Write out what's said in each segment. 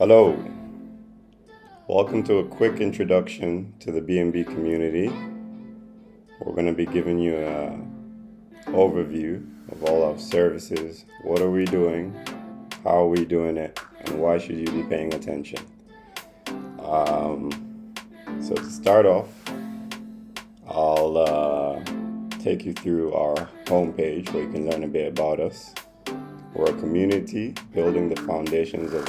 Hello, welcome to a quick introduction to the B&B community. We're going to be giving you an overview of all our services. What are we doing? How are we doing it? And why should you be paying attention? So to start off, I'll take you through our homepage where you can learn a bit about us. We're a community building the foundations of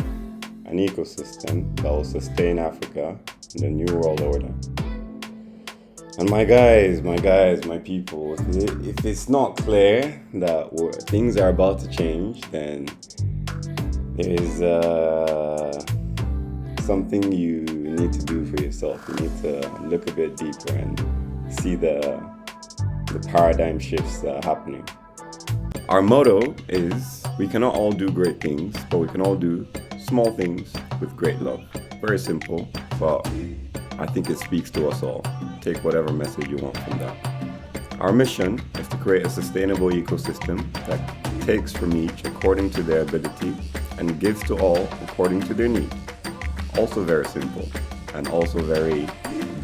an ecosystem that will sustain Africa in the New World Order. And my guys, my people, if it's not clear that things are about to change, then there is something you need to do for yourself. You need to look a bit deeper and see the paradigm shifts happening. Our motto is, we cannot all do great things, but we can all do small things with great love. Very simple, but I think it speaks to us all. Take whatever message you want from that. Our mission is to create a sustainable ecosystem that takes from each according to their ability and gives to all according to their need. Also very simple and also very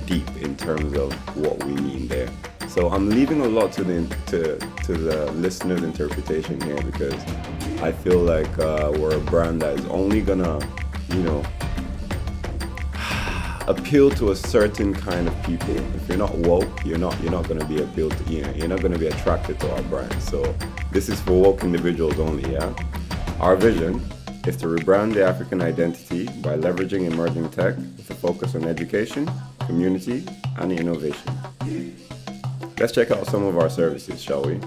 deep in terms of what we mean there. So I'm leaving a lot to the listener's interpretation here, because I feel like we're a brand that is only gonna, appeal to a certain kind of people. If you're not woke, you're not gonna be appealed to. You're not gonna be attracted to our brand. So this is for woke individuals only. Yeah. Our vision is to rebrand the African identity by leveraging emerging tech with a focus on education, community, and innovation. Let's check out some of our services, shall we?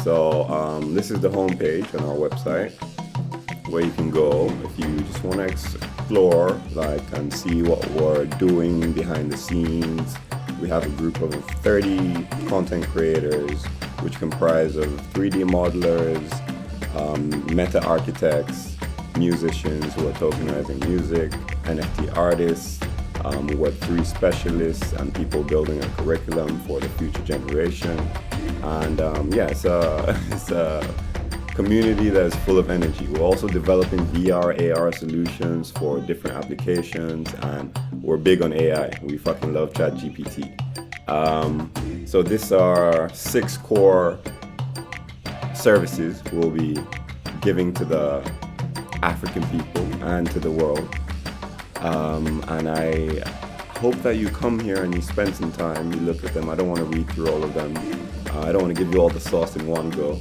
So this is the homepage on our website, where you can go if you just want to explore, and see what we're doing behind the scenes. We have a group of 30 content creators, which comprise of 3D modelers, meta architects, musicians who are tokenizing music, NFT artists, Web3 specialists, and people building a curriculum for the future generation. And it's a community that is full of energy. We're also developing VR, AR solutions for different applications, and we're big on AI. We fucking love ChatGPT. So these are 6 core services we'll be giving to the African people and to the world. And I hope that you come here and you spend some time, you look at them. I don't want to read through all of them. I don't want to give you all the sauce in one go.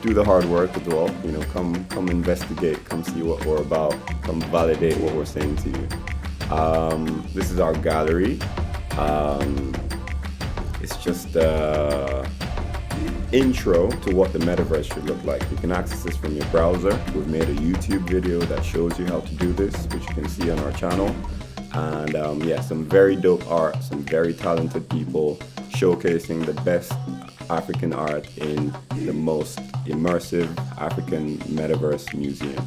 Do the hard work as well. Come investigate, come see what we're about, come validate what we're saying to you. This is our gallery. It's just intro to what the metaverse should look like. You can access this from your browser. We've made a YouTube video that shows you how to do this, which you can see on our channel. And some very dope art, some very talented people showcasing the best African art in the most immersive African metaverse museum.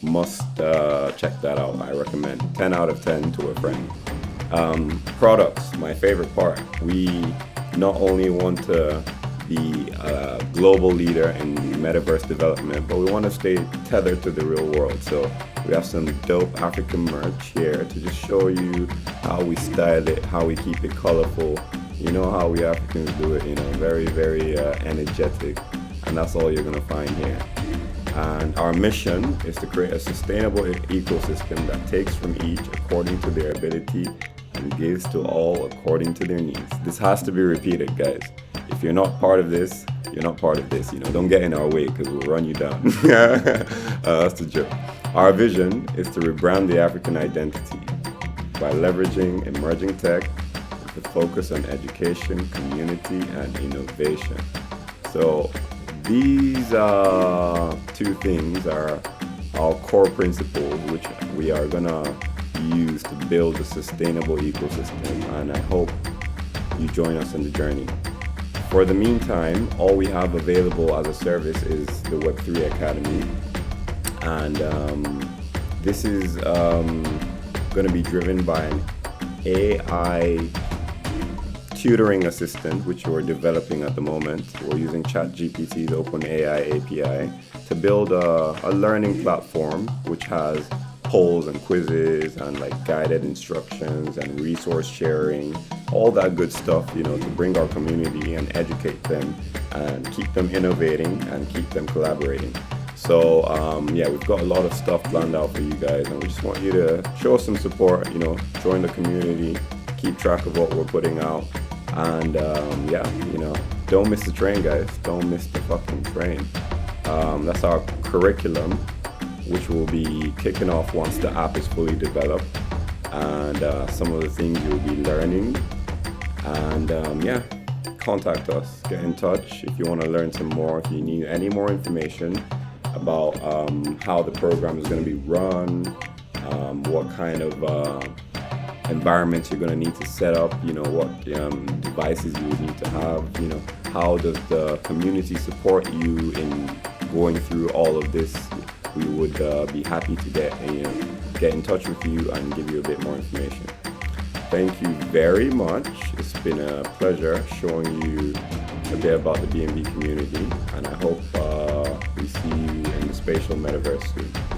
Must check that out. I recommend. 10 out of 10 to a friend. Products, my favorite part. We not only want to be a global leader in metaverse development, but we want to stay tethered to the real world. So we have some dope African merch here to just show you how we style it, how we keep it colorful. You know how we Africans do it, very, very energetic. And that's all you're going to find here. And our mission is to create a sustainable ecosystem that takes from each according to their ability and gives to all according to their needs. This has to be repeated, guys. If you're not part of this, you're not part of this. Don't get in our way, because we'll run you down. That's the joke. Our vision is to rebrand the African identity by leveraging emerging tech with a focus on education, community, and innovation. So these 2 things are our core principles, which we are gonna use to build a sustainable ecosystem, and I hope you join us in the journey. For the meantime, all we have available as a service is the Web3 Academy, and this is going to be driven by an AI tutoring assistant, which we're developing at the moment. We're using ChatGPT's OpenAI API to build a learning platform which has polls and quizzes and like guided instructions and resource sharing, all that good stuff, you know, to bring our community and educate them and keep them innovating and keep them collaborating. So yeah, we've got a lot of stuff planned out for you guys, and we just want you to show us some support, you know, join the community, keep track of what we're putting out, and yeah, you know, don't miss the train, guys. Don't miss the fucking train. That's our curriculum, which will be kicking off once the app is fully developed, and some of the things you'll be learning. And yeah, contact us, get in touch if you want to learn some more, if you need any more information about how the program is going to be run, what kind of environments you're going to need to set up, you know, what devices you would need to have, you know, how does the community support you in going through all of this. We would be happy to get in touch with you and give you a bit more information. Thank you very much. It's been a pleasure showing you a bit about the B&B community, and I hope we see you in the spatial metaverse soon.